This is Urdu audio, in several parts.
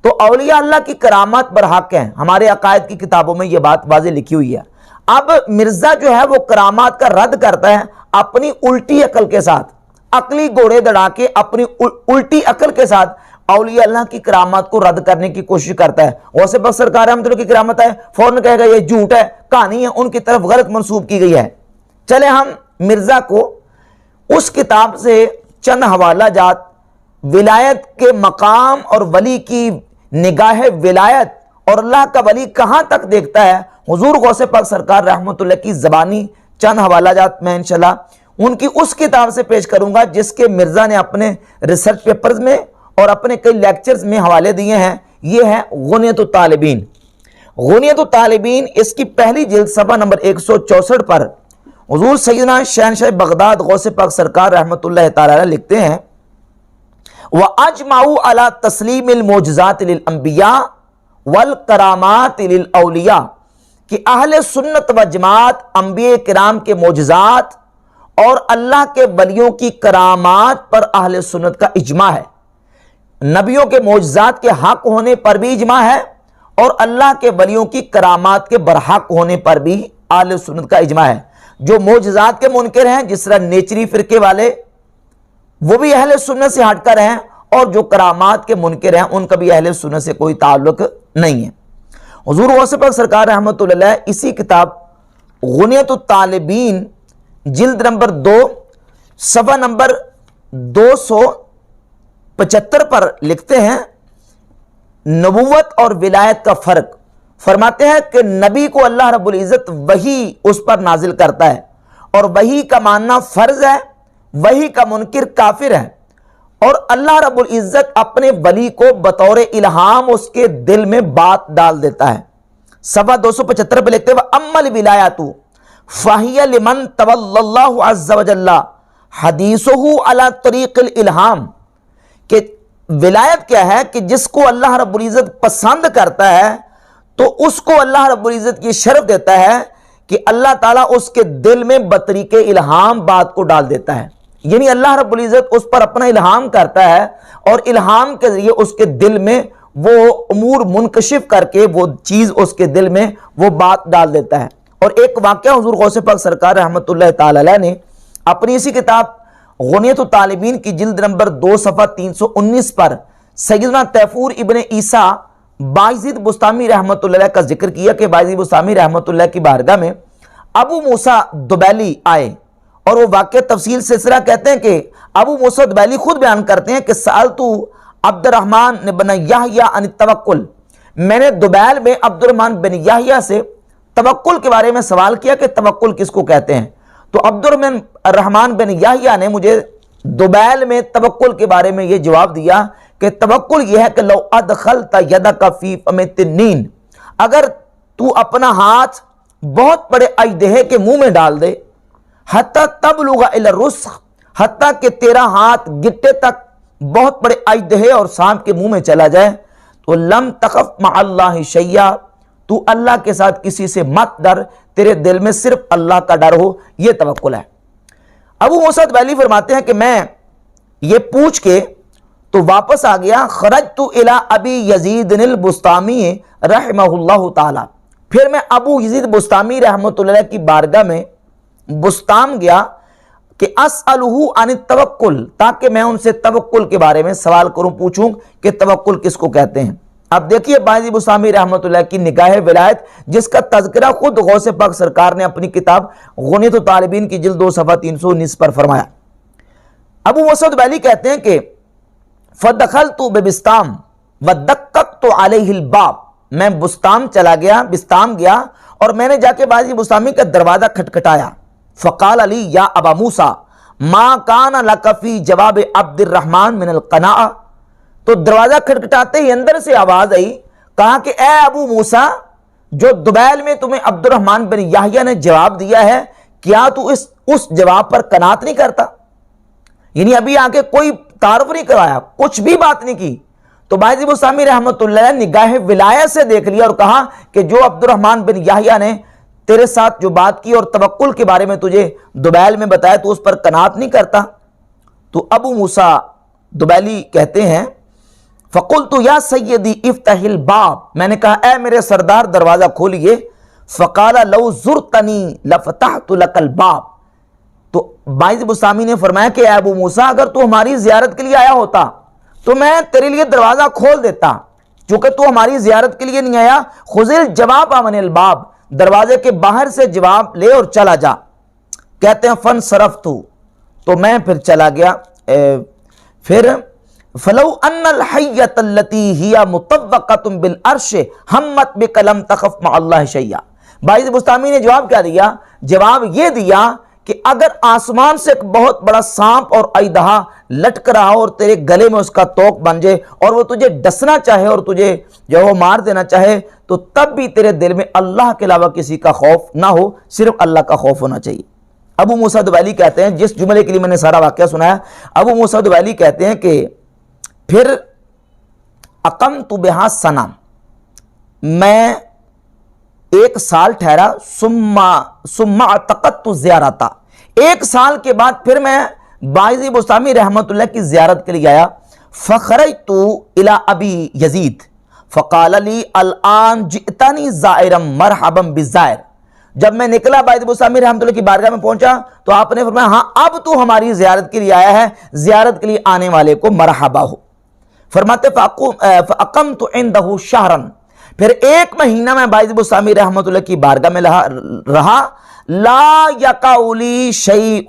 تو اولیاء اللہ کی کرامات برحق ہیں، ہمارے عقائد کی کتابوں میں یہ بات واضح لکھی ہوئی ہے۔ اب مرزا جو ہے وہ کرامات کا رد کرتا ہے اپنی الٹی عقل کے ساتھ، عقلی گھوڑے دڑا کے اپنی الٹی عقل کے ساتھ اولیاء اللہ کی کرامات کو رد کرنے کی کوشش کرتا ہے۔ غوث پاک سرکار رحمۃ اللہ کی کرامت ہے، فوراً کہے گا یہ جھوٹ ہے، کہانی ہے، ان کی طرف غلط منسوب کی گئی ہے۔ چلے ہم مرزا کو اس کتاب سے چند حوالہ جات ولایت کے مقام اور ولی کی نگاہ ولایت اور اللہ کا ولی کہاں تک دیکھتا ہے، حضور غوث پاک سرکار رحمۃ اللہ کی زبانی چند حوالہ جات میں انشاءاللہ ان کی اس کتاب سے پیش کروں گا جس کے مرزا نے اپنے ریسرچ پیپرز میں اور اپنے کئی لیکچرز میں حوالے دیے ہیں۔ یہ ہے غنیۃ الطالبین۔ غنیۃ الطالبین اس کی پہلی جلد صفحہ نمبر 164 پر حضور سیدنا شہنشاہ بغداد غوث پاک سرکار رحمۃ اللہ تعالی علیہ لکھتے ہیں وَأَجْمَعُوا عَلَى تَسْلِيمِ الْمُعْجِزَاتِ لِلْأَنْبِيَاءِ وَالْكَرَامَاتِ لِلْأَوْلِيَاءِ کہ اہل سنت و جماعت انبیاء کرام کے معجزات اور اللہ کے ولیوں کی کرامات پر اہل سنت کا اجماع ہے۔ نبیوں کے معجزات کے حق ہونے پر بھی اجماع ہے اور اللہ کے ولیوں کی کرامات کے برحق ہونے پر بھی اہل سنت کا اجماع ہے۔ جو معجزات کے منکر ہیں جس طرح نیچری فرقے والے وہ بھی اہل سنت سے ہٹ کر ہیں، اور جو کرامات کے منکر ہیں ان کا بھی اہل سنت سے کوئی تعلق نہیں ہے۔ حضور غوث پاک سرکار رحمۃ اللہ علیہ اسی کتاب غنیۃ الطالبین جلد نمبر 2 صفحہ نمبر 275 پر لکھتے ہیں نبوت اور ولایت کا فرق۔ فرماتے ہیں کہ نبی کو اللہ رب العزت وحی اس پر نازل کرتا ہے اور وحی کا ماننا فرض ہے، وحی کا منکر کافر ہے، اور اللہ رب العزت اپنے ولی کو بطور الہام اس کے دل میں بات ڈال دیتا ہے۔ صفحہ 275 پہ لکھتے ہیں وَأَمَّا الْوِلَایَةُ فَهِيَ لِمَنْ تَوَلَّى اللَّهُ عَزَّ وَجَلَّ حَدِيثُهُ عَلَى طَرِيقِ الْإِلْهَامِ کہ ولایت کیا ہے کہ جس کو اللہ رب العزت پسند کرتا ہے تو اس کو اللہ رب العزت یہ شرف دیتا ہے کہ اللہ تعالیٰ اس کے دل میں بطریق الہام بات کو ڈال دیتا ہے، یعنی اللہ رب العزت اس پر اپنا الہام کرتا ہے اور الہام کے ذریعے اس کے دل میں وہ امور منکشف کر کے وہ چیز اس کے دل میں وہ بات ڈال دیتا ہے۔ اور ایک واقعہ حضور غوث پاک سرکار رحمۃ اللہ تعالی علیہ نے اپنی اسی کتاب غنیۃ الطالبین کی جلد نمبر 2 صفحہ 319 پر سیدنا تیفور ابن عیسیٰ بایزید بسطامی رحمۃ اللہ علیہ کا ذکر کیا کہ بایزید بسطامی رحمۃ اللہ کی بارگاہ میں ابو موسیٰ دبیلی آئے، اور وہ واقعہ تفصیل سلسلہ کہتے ہیں کہ ابو موسیٰ دبیلی خود بیان کرتے ہیں کہ سألتو عبد الرحمن بن یحییٰ عن التوکل، میں نے دبیل میں عبد الرحمن بن یحییٰ سے توکل کے بارے میں سوال کیا کہ توکل کس کو کہتے ہیں، تو عبد الرحمن بن یحییٰ نے مجھے دبیل میں توکل کے بارے میں یہ جواب دیا کہ توکل یہ ہے کہ لو ادخلت یدک فی فم التنین، اگر تو اپنا ہاتھ بہت بڑے اژدہے کے منہ میں ڈال دے، حتی تبلغ الی الرسخ، حتیٰ کہ تیرا ہاتھ گٹے تک بہت بڑے اژدہے اور سانپ کے منہ میں چلا جائے، تو لم تخف مع اللہ شیئا، تو اللہ کے ساتھ کسی سے مت ڈر، تیرے دل میں صرف اللہ کا ڈر ہو، یہ توکل ہے۔ ابو موسیٰ دبیلی فرماتے ہیں کہ میں یہ پوچھ کے تو واپس آ گیا، خرجت الی ابی یزید البسطامی رحمہ اللہ تعالی، پھر میں ابو یزید بسطامی رحمۃ اللہ کی بارگاہ میں بستام گیا کہ اسألہ عن التوکل، تاکہ میں ان سے توکل کے بارے میں سوال کروں، پوچھوں کہ توکل کس کو کہتے ہیں۔ اب دیکھیے بایزید بسطامی رحمۃ اللہ کی نگاہ ولایت جس کا تذکرہ خود غوث پاک سرکار نے اپنی کتاب غنیۃ الطالبین کی جلد 2 صفحہ 319 پر فرمایا۔ ابو موسیٰ دبیلی کہتے ہیں کہ فدخلت ببسطام ودققت علیہ الباب، میں بستام چلا گیا، بستام گیا اور میں نے جا کے بایزید بسطامی کا دروازہ کھٹکھٹایا، فقال علی یا ابا موسیٰ ما کان لک فی جواب عبد الرحمن من القناعہ، تو دروازہ کھٹکھٹاتے ہی اندر سے آواز آئی، کہا کہ اے ابو موسیٰ، جو دبیل میں تمہیں عبد الرحمن بن یحییٰ نے جواب دیا ہے، کیا تو اس جواب پر قناعت نہیں کرتا؟ یعنی ابھی آ کے کوئی تعارف نہیں کرایا، کچھ بھی بات نہیں کی، تو بایزید بسطامی رحمۃ اللہ علیہ نگاہ ولایت سے دیکھ لیا اور کہا کہ جو عبد الرحمن بن یحییٰ نے تیرے ساتھ جو بات کی اور توکل کے بارے میں تجھے دبیل میں بتایا تو اس پر قناعت نہیں کرتا؟ تو ابو موسیٰ دبیلی کہتے ہیں فقلت یا سیدی افتح الباب، میں نے کہا اے میرے سردار دروازہ کھولیے. فقال لو زرتنی لفتحت لک الباب، تو باعث بسطامی نے فرمایا کہ اے ابو موسیٰ اگر تو ہماری زیارت کے لیے آیا ہوتا تو میں تیرے لیے دروازہ کھول دیتا، چونکہ تو ہماری زیارت کے لیے نہیں آیا. خذل جواب من الباب، دروازے کے باہر سے جواب لے اور چلا جا. کہتے ہیں فانصرفت، تو میں پھر چلا گیا. پھر فلو ان الحیۃ التی ہی مطوقۃ بالعرش ہمت بک لم تخف مع اللہ شیئا. باعث بسطامی نے جواب کیا دیا؟ جواب یہ دیا کہ اگر آسمان سے ایک بہت بڑا سانپ اور اژدہا لٹک رہا ہو اور تیرے گلے میں اس کا توق بن جائے اور وہ تجھے ڈسنا چاہے اور تجھے جو وہ مار دینا چاہے، تو تب بھی تیرے دل میں اللہ کے علاوہ کسی کا خوف نہ ہو، صرف اللہ کا خوف ہونا چاہیے. ابو موسیٰ دبیلی کہتے ہیں، جس جملے کے لیے میں نے سارا واقعہ سنایا، ابو موسیٰ دبیلی کہتے ہیں کہ پھر اقمت بہا سنہ، میں 1 سال ٹھہرا. ثم اعتقدت زیارتا، 1 سال کے بعد پھر میں باعث بسطامی رحمت اللہ کی زیارت کے لیے آیا. فخرجت الى ابی یزید فقال لی الان جئتنی زائرا مرحبا بالزائر. جب میں نکلا باعث بسطامی رحمت اللہ کی بارگاہ میں پہنچا تو آپ نے فرمایا ہاں اب تو ہماری زیارت کے لیے آیا ہے، زیارت کے لیے آنے والے کو مرحبا ہو. فرماتے فاقمت عنده شہرا، پھر 1 مہینہ میں باعث بسطامی رحمت اللہ کی بارگاہ میں رہا. لا یقع لی شیء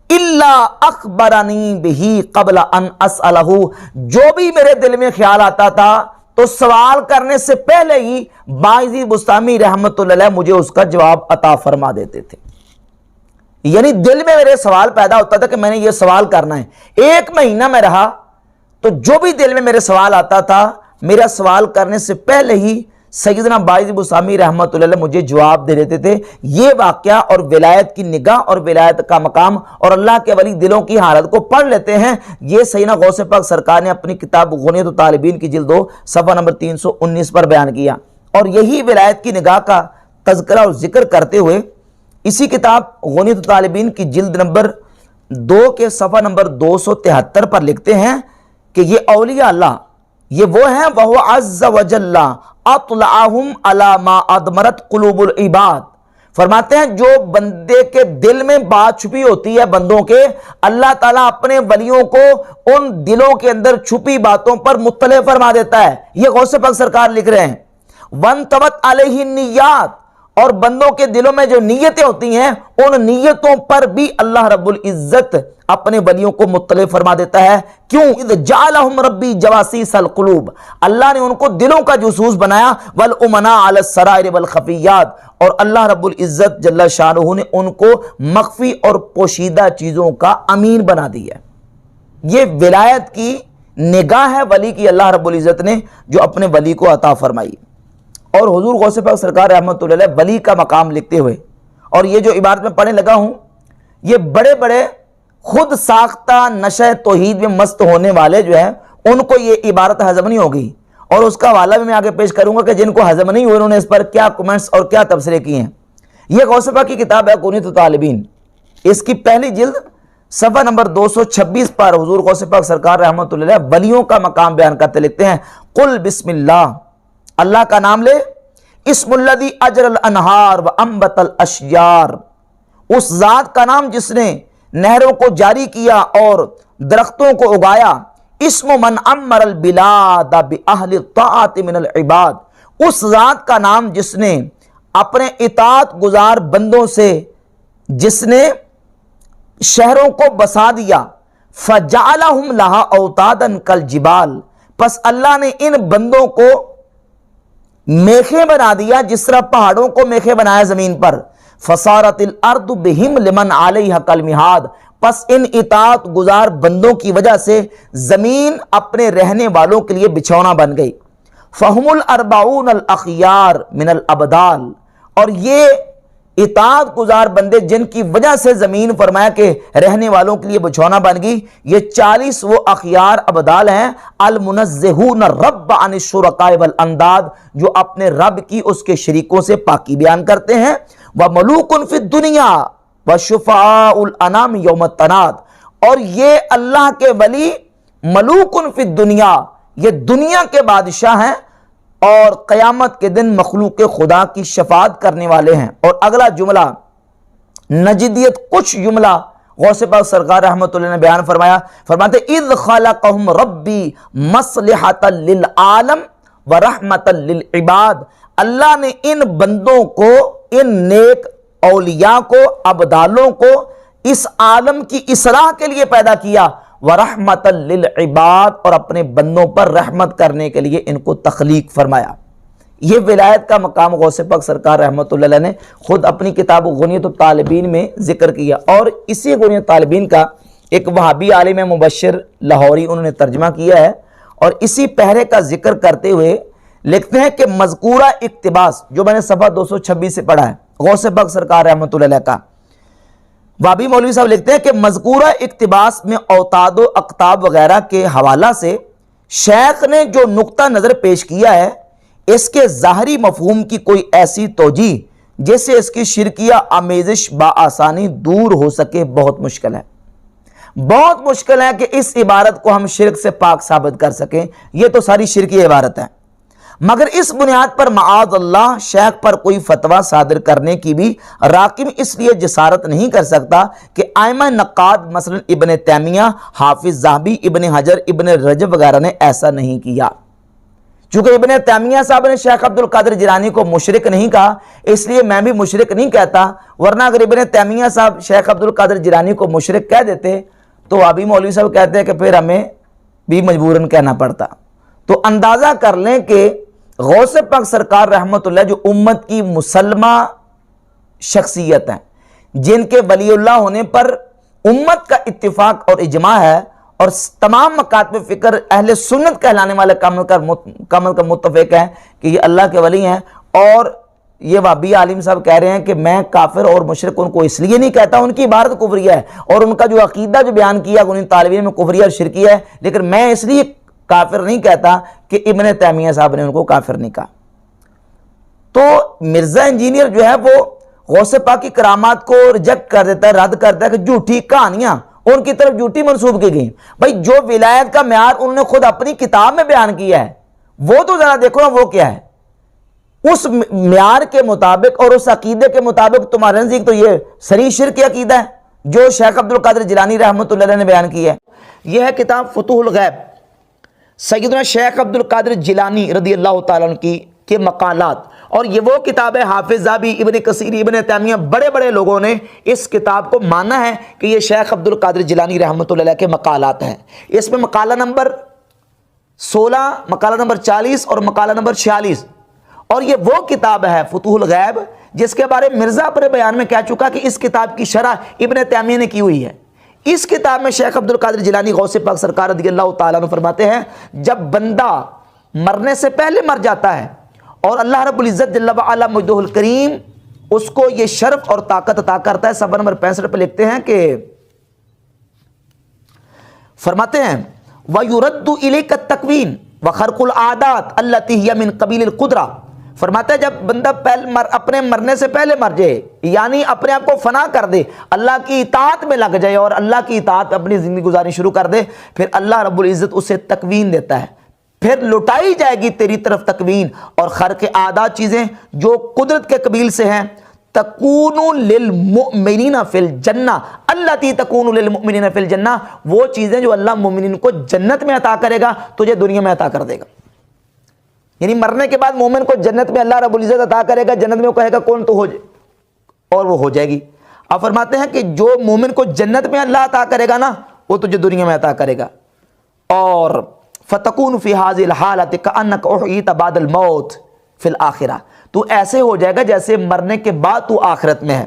الا اخبرنی بہ قبل ان اسألہ، جو بھی میرے دل میں خیال آتا تھا تو سوال کرنے سے پہلے ہی باعث بسطامی رحمت اللہ علیہ مجھے اس کا جواب عطا فرما دیتے تھے. یعنی دل میں میرے سوال پیدا ہوتا تھا کہ میں نے یہ سوال کرنا ہے. 1 مہینہ میں رہا تو جو بھی دل میں میرے سوال آتا تھا، میرا سوال کرنے سے پہلے ہی سیدنا باعث بسطامی رحمت اللہ علیہ مجھے جواب دے دیتے تھے. یہ واقعہ اور ولایت کی نگاہ اور ولایت کا مقام اور اللہ کے ولی دلوں کی حالت کو پڑھ لیتے ہیں. یہ سیدنا غوث پاک سرکار نے اپنی کتاب غنیۃ الطالبین کی جلد 2 صفحہ نمبر 319 پر بیان کیا. اور یہی ولایت کی نگاہ کا تذکرہ اور ذکر کرتے ہوئے اسی کتاب غنیۃ الطالبین کی جلد نمبر 2 کے صفحہ نمبر 273 پر لکھتے ہیں کہ یہ اولیاء اللہ یہ وہ ہیں وَهُوَ عَزَّ وَجَلَّ اطلعہم علی ما ادمرت قلوب العباد. فرماتے ہیں جو بندے کے دل میں بات چھپی ہوتی ہے بندوں کے، اللہ تعالیٰ اپنے ولیوں کو ان دلوں کے اندر چھپی باتوں پر مطلع فرما دیتا ہے. یہ غوث پاک سرکار لکھ رہے ہیں. وَانْتَوَتْ عَلَيْهِ النِّيَّاتِ، اور بندوں کے دلوں میں جو نیتیں ہوتی ہیں ان نیتوں پر بھی اللہ رب العزت اپنے ولیوں کو مطلع فرما دیتا ہے. کیوں؟ اذ جعلہم ربی جواسیس القلوب، اللہ نے ان کو دلوں کا جاسوس بنایا. والامناء علی السرائر والخفیات، اور اللہ رب العزت جل شانہ نے ان کو مخفی اور پوشیدہ چیزوں کا امین بنا دیا. یہ ولایت کی نگاہ ہے ولی کی اللہ رب العزت نے جو اپنے ولی کو عطا فرمائی. اور حضور غوث پاک سرکار رحمت اللہ علیہ ولی کا مقام لکھتے ہوئے، اور یہ جو عبارت میں پڑھنے لگا ہوں یہ بڑے بڑے خود ساختہ نشہ توحید میں مست ہونے والے جو ہیں ان کو یہ عبارت ہضم نہیں ہوگی. اور اس کا حوالہ بھی میں آگے پیش کروں گا کہ جن کو ہضم نہیں ہوئے انہوں نے اس پر کیا کمنٹس اور کیا تبصرے کیے ہیں. یہ غوث پاک کی کتاب ہے غنیۃ الطالبین، اس کی پہلی جلد صفحہ نمبر 226 پر حضور غوث پاک سرکار رحمت اللہ علیہ ولیوں کا مقام بیان کرتے لکھتے ہیں قل بسم اللہ، اللہ کا نام لے. اسم الذی اجر الانہار وانبت الاشجار، اس ذات کا نام جس نے نہروں کو جاری کیا اور درختوں کو اگایا. اسم من عمر البلاد باہل الطاعت من العباد، اس ذات کا نام جس نے اپنے اطاعت گزار بندوں سے جس نے شہروں کو بسا دیا. فجعلہم لہا اوتادا کالجبال، پس اللہ نے ان بندوں کو میخیں بنا دیا جس طرح پہاڑوں کو میخیں بنایا زمین پر. فصارت الارض بہم لمن علیہا کالمہاد، پس ان اطاعت گزار بندوں کی وجہ سے زمین اپنے رہنے والوں کے لیے بچھونا بن گئی. فہم الاربعون الاخیار من الابدال، اور یہ اطاعت گزار بندے جن کی وجہ سے زمین فرمایا کہ رہنے والوں کے لیے بچھونا بن گئی، یہ 40 وہ اخیار ابدال ہیں. المنزہون الرب عن الشرکاء والانداد، جو اپنے رب کی اس کے شریکوں سے پاکی بیان کرتے ہیں. وملوک فی الدنیا وشفعاء الانام یوم التناد، اور یہ اللہ کے ولی ملوک فی الدنیا، یہ دنیا کے بادشاہ ہیں اور قیامت کے دن مخلوق خدا کی شفاعت کرنے والے ہیں۔ اور اگلا جملہ نجدیت کچھ جملہ غوث پاک سرکار رحمۃ اللہ نے بیان فرمایا، فرماتے اذ خلقہم ربی مصلحۃ للعالم ورحمۃ للعباد، اللہ نے ان بندوں کو، ان نیک اولیاء کو، ابدالوں کو اس عالم کی اصلاح کے لیے پیدا کیا، ورحمۃ للعباد، اور اپنے بندوں پر رحمت کرنے کے لیے ان کو تخلیق فرمایا۔ یہ ولایت کا مقام غوث پاک سرکار رحمۃ اللہ علیہ نے خود اپنی کتاب غنیۃ الطالبین میں ذکر کیا، اور اسی غنیۃ الطالبین کا ایک وہابی عالم مبشر لاہوری انہوں نے ترجمہ کیا ہے، اور اسی پہرے کا ذکر کرتے ہوئے لکھتے ہیں کہ مذکورہ اقتباس، جو میں نے صفحہ 226 سے پڑھا ہے غوث پاک سرکار رحمۃ اللہ علیہ کا، وہابی مولوی صاحب لکھتے ہیں کہ مذکورہ اقتباس میں اوتاد و اقتاب وغیرہ کے حوالہ سے شیخ نے جو نقطہ نظر پیش کیا ہے، اس کے ظاہری مفہوم کی کوئی ایسی توجیہ جس سے اس کی شرکیہ آمیزش بآسانی دور ہو سکے بہت مشکل ہے۔ بہت مشکل ہے کہ اس عبارت کو ہم شرک سے پاک ثابت کر سکیں، یہ تو ساری شرکی عبارت ہے، مگر اس بنیاد پر معاذ اللہ شیخ پر کوئی فتویٰ صادر کرنے کی بھی راکم اس لیے جسارت نہیں کر سکتا کہ ائمہ نقاد مثلا ابن تیمیہ، حافظ ذہبی، ابن حجر، ابن رجب وغیرہ نے ایسا نہیں کیا۔ چونکہ ابن تیمیہ صاحب نے شیخ عبد القادر جیلانی کو مشرک نہیں کہا، اس لیے میں بھی مشرک نہیں کہتا، ورنہ اگر ابن تیمیہ صاحب شیخ عبد القادر جیلانی کو مشرک کہہ دیتے تو ابھی مولوی صاحب کہتے ہیں کہ پھر ہمیں بھی مجبوراً کہنا پڑتا۔ تو اندازہ کر لیں کہ غوث پاک سرکار رحمت اللہ جو امت کی مسلمہ شخصیت ہیں، جن کے ولی اللہ ہونے پر امت کا اتفاق اور اجماع ہے، اور تمام مکاتب فکر اہل سنت کہلانے والے کامل کا متفق ہے کہ یہ اللہ کے ولی ہیں، اور یہ وہابی عالم صاحب کہہ رہے ہیں کہ میں کافر اور مشرک ان کو اس لیے نہیں کہتا، ان کی عبارت کفریہ ہے، اور ان کا جو عقیدہ جو بیان کیا غنیۃ الطالبین میں کفریہ اور شرکیہ ہے، لیکن میں اس لیے کافر نہیں کہتا کہ ابن تیمیہ صاحب نے ان کو کافر نہیں کہا۔ تو مرزا انجینئر جو ہے وہ غوث پاک کی کرامات کو ریجیکٹ کر دیتا ہے، رد کرتا ہے کہ جھوٹی کہانیاں ان کی طرف جھوٹی منسوب کی گئی۔ بھائی جو ولایت کا معیار انہوں نے خود اپنی کتاب میں بیان کیا ہے وہ تو ذرا دیکھو نا وہ کیا ہے، اس معیار کے مطابق اور اس عقیدے کے مطابق تمہارے نزدیک تو یہ صریح شرک عقیدہ ہے جو شیخ عبد القادر جیلانی رحمۃ اللہ علیہ نے بیان کی ہے۔ یہ ہے کتاب فتوح الغیب، سیدنا شیخ عبد القادر جیلانی رضی اللہ تعالیٰ عنہ کے مقالات، اور یہ وہ کتاب ہے حافظ ذہبی، ابن کثیر، ابن تیمیہ، بڑے بڑے لوگوں نے اس کتاب کو مانا ہے کہ یہ شیخ عبد القادر جیلانی رحمۃ اللہ علیہ کے مقالات ہیں۔ اس میں مقالہ نمبر 16، مقالہ نمبر 40 اور مقالہ نمبر 46، اور یہ وہ کتاب ہے فتوح الغیب جس کے بارے مرزا اپنے بیان میں کہہ چکا کہ اس کتاب کی شرح ابن تیمیہ نے کی ہوئی ہے۔ اس کتاب میں شیخ عبد القادر جیلانی غوث پاک سرکار رضی اللہ تعالیٰ عنہ فرماتے ہیں جب بندہ مرنے سے پہلے مر جاتا ہے اور اللہ رب العزت جل وعلا مجدہ الکریم اس کو یہ شرف اور طاقت عطا کرتا ہے، صفحہ نمبر 65 پہ لکھتے ہیں کہ فرماتے ہیں وَيُرَدُّ إِلَيْكَ التَّكْوِينَ وَخَرْقُ الْعَادَاتِ الَّتِي هِيَ مِنْ قَبِيلِ الْقُدْرَةِ۔ فرماتا ہے جب بندہ اپنے مرنے سے پہلے مر جائے، یعنی اپنے آپ کو فنا کر دے، اللہ کی اطاعت میں لگ جائے اور اللہ کی اطاعت میں اپنی زندگی گزارنی شروع کر دے، پھر اللہ رب العزت اسے تکوین دیتا ہے، پھر لٹائی جائے گی تیری طرف تکوین اور خرق عادات چیزیں جو قدرت کے قبیل سے ہیں، تکون للمؤمنین فی الجنہ اللاتی تکون للمؤمنین فی الجنہ، وہ چیزیں جو اللہ مومنین کو جنت میں عطا کرے گا تجھے دنیا میں عطا کر دے گا۔ یعنی مرنے کے بعد مومن کو جنت میں اللہ رب العزت عطا کرے گا، جنت میں وہ کہے گا کون تو ہو جائے، اور وہ ہو جائے گی۔ اب فرماتے ہیں کہ جو مومن کو جنت میں اللہ عطا کرے گا نا وہ تجھے دنیا میں عطا کرے گا، اور فتکون فی ھذہ الحالۃ کأنک احییت بعد الموت فی الآخرہ، تو ایسے ہو جائے گا جیسے مرنے کے بعد تو آخرت میں ہے۔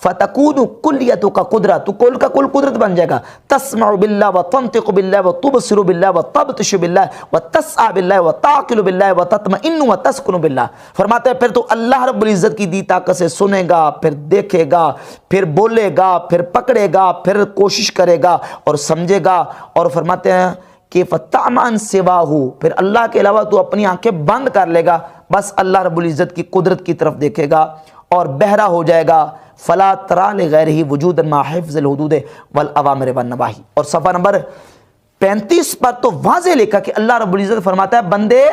فتکون کلیتک قدرہ، تو کل کا کل قدرت بن جائے گا، تسمع باللہ وتنطق باللہ وتبصر باللہ وتبطش باللہ وتسعى باللہ وتعقل باللہ وتطمئن وتسکن باللہ۔ فرماتے ہیں پھر تو اللہ رب العزت کی دی طاقت سے سنے گا، پھر دیکھے گا، پھر بولے گا، پھر پکڑے گا، پھر کوشش کرے گا اور سمجھے گا، اور فرماتے ہیں کہ فتعمن سواہ، پھر اللہ کے علاوہ تو اپنی آنکھیں بند کر لے گا، بس اللہ رب العزت کی قدرت کی طرف دیکھے گا اور بہرا ہو جائے گا۔ فلا ترى لغیرہ وجودا مع حفظ الحدود والاوامر والنواہی۔ اور صفحہ نمبر 35 پر تو واضح لکھا کہ اللہ رب العزت فرماتا ہے بندے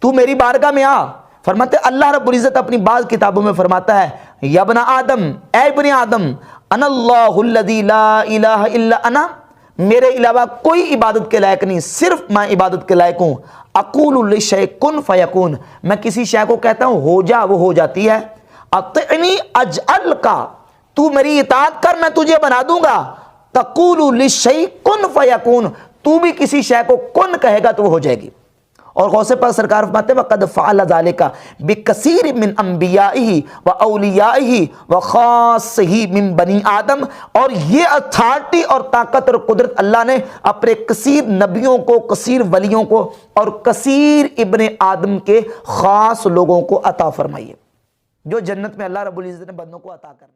تو میری بارگاہ میں آ. فرماتے ہیں اللہ رب العزت اپنی بعض کتابوں میں فرماتا ہے یا ابن آدم، اے ابن آدم، انا اللہ الذی لا الہ الا انا، میرے علاوہ کوئی عبادت کے لائق نہیں، صرف میں عبادت کے لائق ہوں. اقول للشیء کن فیکون، میں کسی شے کو کہتا ہوں ہو جا، وہ ہو جاتی ہے. اطعنی اجعل کا، تو میری اطاعت کر میں تجھے بنا دوں گا. تقول للشیء کن فیکون، تو بھی کسی شے کو کن کہے گا تو وہ ہو جائے گی. اور غوث پاک سرکار فرماتے ہیں وقد فعل ذلك بکثیر من انبیائہ و اولیائہ و خاصہ من بنی آدم، اور یہ اتھارٹی اور طاقت اور قدرت اللہ نے اپنے کثیر نبیوں کو، کثیر ولیوں کو اور کثیر ابن آدم کے خاص لوگوں کو عطا فرمائی ہے، جو جنت میں اللہ رب العزت نے بندوں کو عطا کرنا.